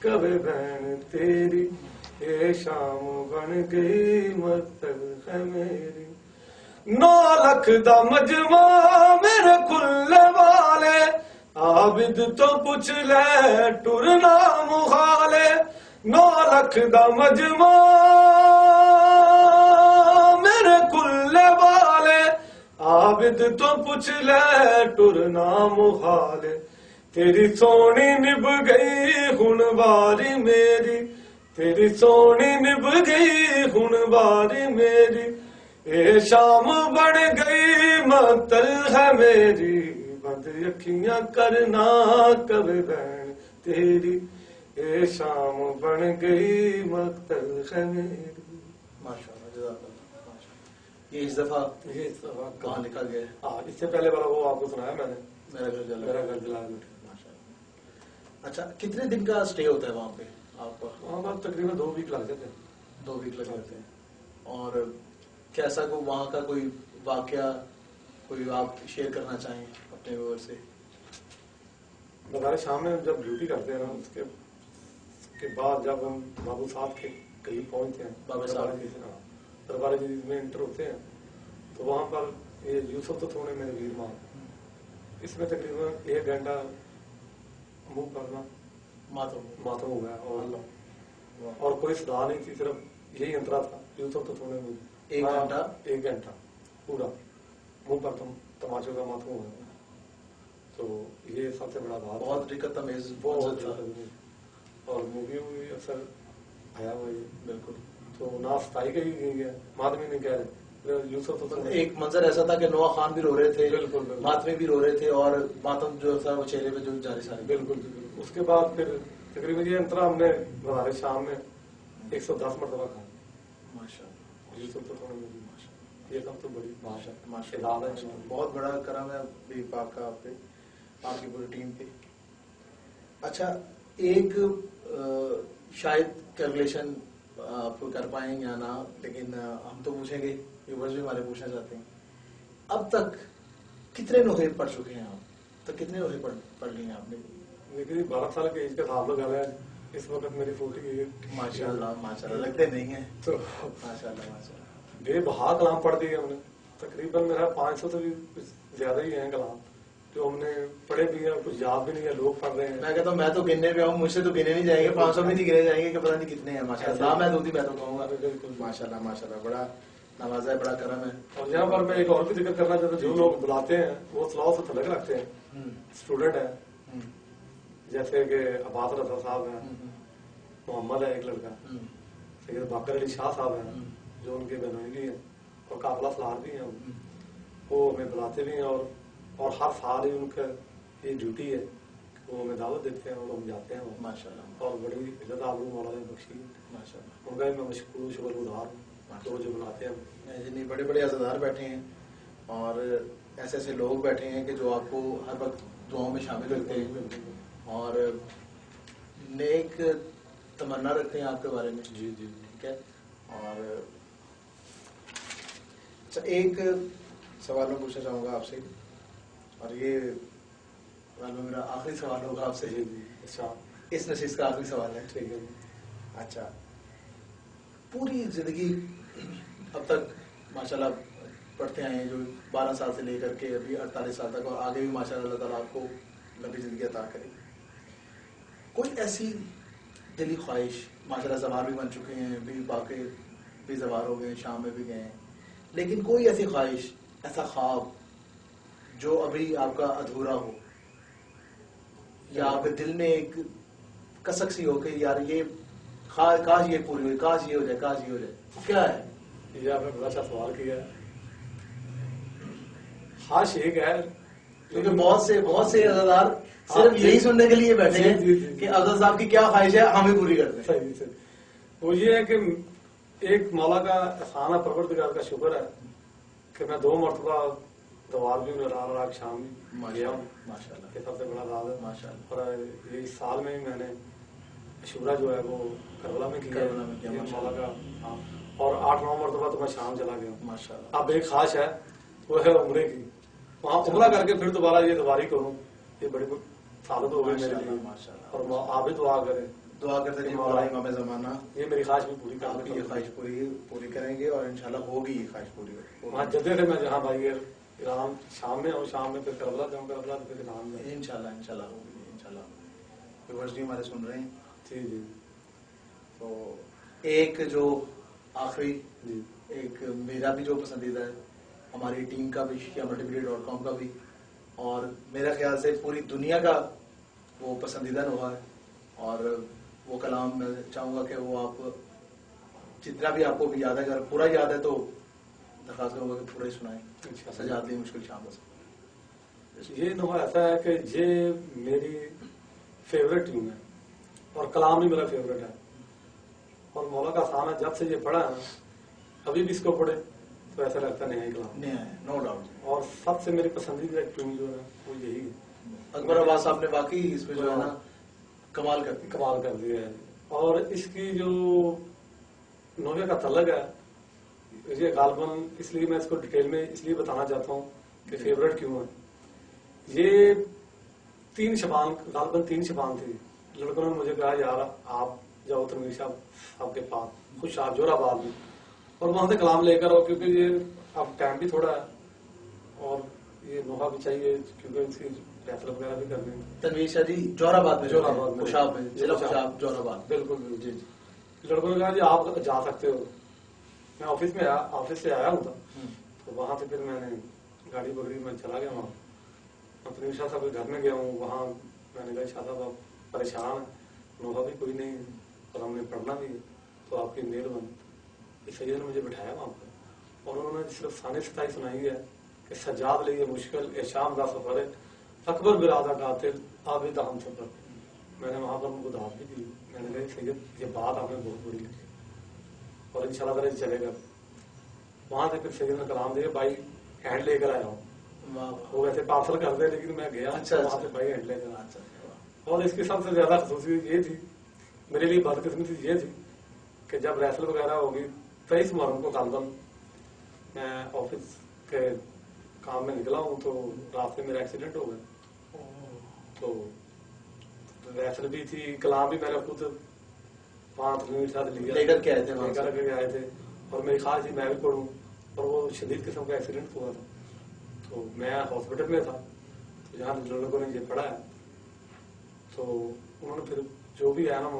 کبھی بہن تیری یہ شام بن گئی مطلب ہے میری 9 لکھ دا مجمع میرے کھلے والے عابد تو پوچھ لے ٹرنا مخالے 9 لکھ دا مجمع میرے کھلے والے عابد تو پوچھ لے ٹرنا مخالے تیری سونی نب گئی ہن باری میری تیری سونی نب گئی ہن باری میری اے شام بڑھ گئی مقتل ہے میری بند اکھیاں کرنا کبھی بہن تیری اے شام بن گئی مقتل ہے میری. ماشاءاللہ جزاک اللہ. یہ اس دفعہ کہاں لکھا گیا ہے؟ ہاں اس سے پہلے والا وہ آپ کو سنایا میں نے میرا گھر جلا. میرا گھر جلا. اچھا کتنے دن کا اسٹے ہوتا ہے وہاں پہ آپ کا؟ وہاں پر تقریباً 2 ویک لگ جاتے ہیں. 2 ویک لگ جاتے ہیں. اور کیسا کو وہاں کا کوئی واقعہ کوئی آپ شیئر کرنا چاہیں اپنے ویور سے؟ بازار شام میں جب ڈیوٹی کرتے ہیں نا اس کے بعد جب ہم بابو صاحب کے قریب پہنچتے ہیں بابا صاحب دربار جدید میں انٹر ہوتے ہیں تو وہاں پر یہ یوسف تو تھوڑے میرے ویر ماں اس میں تقریباً 1 گھنٹہ منہ کرنا ماتم ہو گیا اور کوئی صدا نہیں تھی صرف یہی انترا تھا یوسف تو تھوڑے 1 گھنٹہ پورا منہ پر تماچوں کا ماتم ہو گیا. تو یہ سب سے بڑا بات بہت رکت امیز بہت تھا. اور مووی ہوئی اکثر آیا ہوا یہ بالکل تو نہ ستائی کا ہی نہیں ہے ماتمی نہیں کہہ رہے یوسف تو ایک منظر ایسا تھا کہ نوح خان بھی رو رہے تھے بالکل ماتمی بھی رو رہے تھے اور ماتم جو تھا وہ چہرے پہ جو جاری سارے بالکل. اس کے بعد پھر تقریباً یہ انترا ہم نے بازار شام میں 110 مرتبہ کھایا. ماشاءاللہ یوسف تو تھوڑا یہ سب تو بڑی ماشاءاللہ بہت بڑا کرم ہے بھی پاک کا آپ پہ آپ کی پوری ٹیم پہ. اچھا ایک شاید کیلکولیشن آپ کو کر پائیں یا نہ لیکن ہم تو پوچھیں گے ویورز بھی ہمارے پوچھنا چاہتے ہیں اب تک کتنے نوحے پڑھ چکے ہیں آپ تک کتنے نوحے پڑھ لیے ہیں آپ نے؟ میری 12 سال کے ایج کا تھا لوگ آیا اس وقت میری 48. ماشاءاللہ ماشاءاللہ لگتے نہیں ہیں تو ماشاءاللہ ماشاءاللہ بے بہا کلام پڑھ دیے ہم نے تقریباً میرا 500 سے بھی زیادہ ہی ہیں کلام جو ہم نے پڑھے بھی ہیں کچھ یاد بھی نہیں ہے لوگ پڑھ رہے ہیں. میں کہتا ہوں میں تو گننے پہ ہوں مجھ سے تو گنے نہیں جائیں گے 500 بھی نہیں گنے جائیں گے کہ پتہ نہیں کتنے ہیں ماشاءاللہ میں دودھی میں تو کہوں گا بالکل ماشاءاللہ ماشاءاللہ بڑا نوازا ہے بڑا کرم ہے. اور یہاں پر میں ایک اور بھی ذکر کرنا چاہتا ہوں جو لوگ بلاتے ہیں وہ صلاح سے تلق رکھتے ہیں اسٹوڈنٹ ہیں جیسے کہ عباس رضا صاحب ہیں محمد ہے ایک لڑکا سید باقر علی شاہ صاحب ہیں جو ان کے بہنوئی بھی ہیں اور قافلہ سالار بھی ہیں وہ ہمیں بلاتے بھی ہیں اور ہر سال ہی ان کا یہ ڈیوٹی ہے وہ ہمیں دعوت دیتے ہیں اور ہم جاتے ہیں ماشاءاللہ اور بڑی عزت آبرو مولا نے بخشی ماشاءاللہ ان کا میں مشکور شکر گزار ہوں تو جو بلاتے ہیں جتنے بڑے بڑے عزادار بیٹھے ہیں اور ایسے ایسے لوگ بیٹھے ہیں کہ جو آپ کو ہر وقت دعاؤں میں شامل رکھتے ہیں اور نیک تمنا رکھتے ہیں آپ کے بارے میں. جی جی ٹھیک ہے. اور اچھا ایک سوال میں پوچھنا چاہوں گا آپ سے اور یہ میرا آخری سوال ہوگا آپ سے. اچھا اس نشست کا آخری سوال ہے. ٹھیک ہے. اچھا پوری زندگی اب تک ماشاءاللہ پڑھتے آئے ہیں جو 12 سال سے لے کر کے ابھی 48 سال تک اور آگے بھی ماشاءاللہ اللہ تعالیٰ آپ کو لمبی زندگی عطا کرے. کوئی ایسی دلی خواہش ماشاءاللہ زوار بھی بن چکے ہیں بھی باقی بھی زوار ہو گئے شام میں بھی گئے ہیں لیکن کوئی ایسی خواہش ایسا خواب جو ابھی آپ کا ادھورا ہو یا آپ کے دل میں ایک کسک سی ہو کہ یار یہ کاش یہ پوری ہوئی کاش یہ ہو جائے کاش یہ ہو جائے کیا ہے؟ یہ آپ نے بڑا اچھا سوال کیا ہے. خواہش ایک ہے کیونکہ بہت سے عزادار صرف یہی سننے کے لیے بیٹھے ہیں کہ افضل صاحب کی کیا خواہش ہے ہم ہی پوری کرتے ہیں. وہ یہ ہے کہ ایک مولا کا احسان ہے پروردگار کا شکر ہے کہ میں 2 مرتبہ دوار بھی رات شام بھی گیا ہوں ماشاءاللہ. یہ سب سے بڑا راز ہے ماشاءاللہ. اور یہ سال میں ہی میں نے عاشورہ جو ہے وہ کربلا میں کیا مولا کا اور 8-9 مرتبہ تو میں شام چلا گیا ہوں ماشاءاللہ. اب ایک خواہش ہے وہ ہے عمرے کی وہاں عمرہ کر کے پھر دوبارہ یہ دواری کروں. یہ بڑی ثابت ہو گئے میرے لیے. اور آپ بھی دعا کریں, دعا کرتے رہیے مولا امام زمانہ. یہ میری خواہش بھی پوری آپ کی یہ خواہش پوری کریں گے اور انشاءاللہ ہوگی یہ خواہش پوری. وہاں جدے سے میں جہاں بھائی ایران شام میں ہوں, شام میں پھر کربلا جاؤں, کربلا پھر ایران میں انشاءاللہ ہوگی انشاءاللہ. ویورز بھی ہمارے سن رہے ہیں. جی جی. تو ایک جو آخری ایک میرا بھی جو پسندیدہ ہے, ہماری ٹیم کا بھی, multimedia.com کا بھی, اور میرا خیال سے پوری دنیا کا وہ پسندیدہ نوحہ ہے. اور وہ کلام میں چاہوں گا کہ وہ آپ جتنا بھی آپ کو بھی یاد ہے, اگر پورا یاد ہے تو درخواست کروں گا کہ پورا ہی سنائیں. سجاد لی مشکل شام بس. یہ نوحہ ایسا ہے کہ یہ میری فیوریٹ ٹیم ہے اور کلام بھی میرا فیوریٹ ہے. اور مولا کا آسان ہے, جب سے یہ پڑھا ہے ابھی بھی اس کو پڑھے تو ایسا لگتا نہیں ہے کلام, نو ڈاؤٹ. اور سب سے میری پسندیدہ ٹیم جو ہے وہ یہی ہے. اکبر عباس صاحب نے واقعی اس پہ جو ہے نا کمال کر دیا ہے. اور اس کی جو نوحے کا تعلق ہے یہ غالباً, اس لیے میں اس کو ڈیٹیل میں اس لیے بتانا چاہتا ہوں کہ فیوریٹ کیوں ہے. یہ 3 شبان, غالباً 3 شبان تھی. لڑکوں نے مجھے کہا یار آپ جاؤ تنویر صاحب کے پاس خوش آپ جوہر آباد میں, اور وہاں سے کلام لے کر آؤ, کیونکہ یہ اب ٹائم بھی تھوڑا ہے اور یہ نوحہ بھی چاہیے کیونکہ اس کی ریفر وغیرہ بھی کرنے. تنویر شاہ جی جوہر آباد میں, خوشاب میں, جوہر آباد. بالکل. جی. لڑکوں نے کہا جی آپ جا سکتے ہو. میں آفس سے آیا ہوں تھا, تو وہاں سے پھر میں نے گاڑی پکڑی, میں چلا گیا وہاں. تنویر شاہ صاحب کے گھر میں گیا ہوں. وہاں میں نے کہا شاہ صاحب آپ پریشان ہیں, نوحہ بھی کوئی نہیں اور ہم نے پڑھنا بھی, تو آپ کی مہربانی. اس سید نے مجھے بٹھایا وہاں پر, اور انہوں نے صرف ثانی ستائی سنائی ہے کہ سجاد لیے مشکل شام کا سفر ہے, اکبر برادر قاتل عابد ہم سفر. میں نے وہاں پر ان کو دعوت بھی دی. میں نے کہا سید یہ بات آپ نے بہت بڑی لکھی اور ان شاء اللہ تعالیٰ چلے گا. وہاں سے پھر سید نے کلام دیا, بھائی ہینڈ لے کر آیا ہوں. وہ ویسے پارسل کر دے لیکن میں گیا وہاں سے بھائی ہینڈ لے کر آیا. اور اس کی سب سے زیادہ خصوصیت یہ تھی, میرے لیے بدقسمتی یہ تھی کہ جب ریسل وغیرہ ہوگی 23 محرم کو غالباً میں آفس کے کام میں نکلا ہوں, تو راستے میرا ایکسیڈنٹ ہو گیا. تو ریسل بھی تھی, کلام بھی میں نے خود وہاں ساتھ لے کر کے آئے تھے, اور میری خواہش تھی میں بھی پڑھوں, اور وہ شدید قسم کا ایکسیڈنٹ ہوا تھا. تو میں ہاسپٹل میں تھا, تو جہاں لوگوں نے یہ پڑھا ہے تو انہوں نے پھر جو بھی ہے نا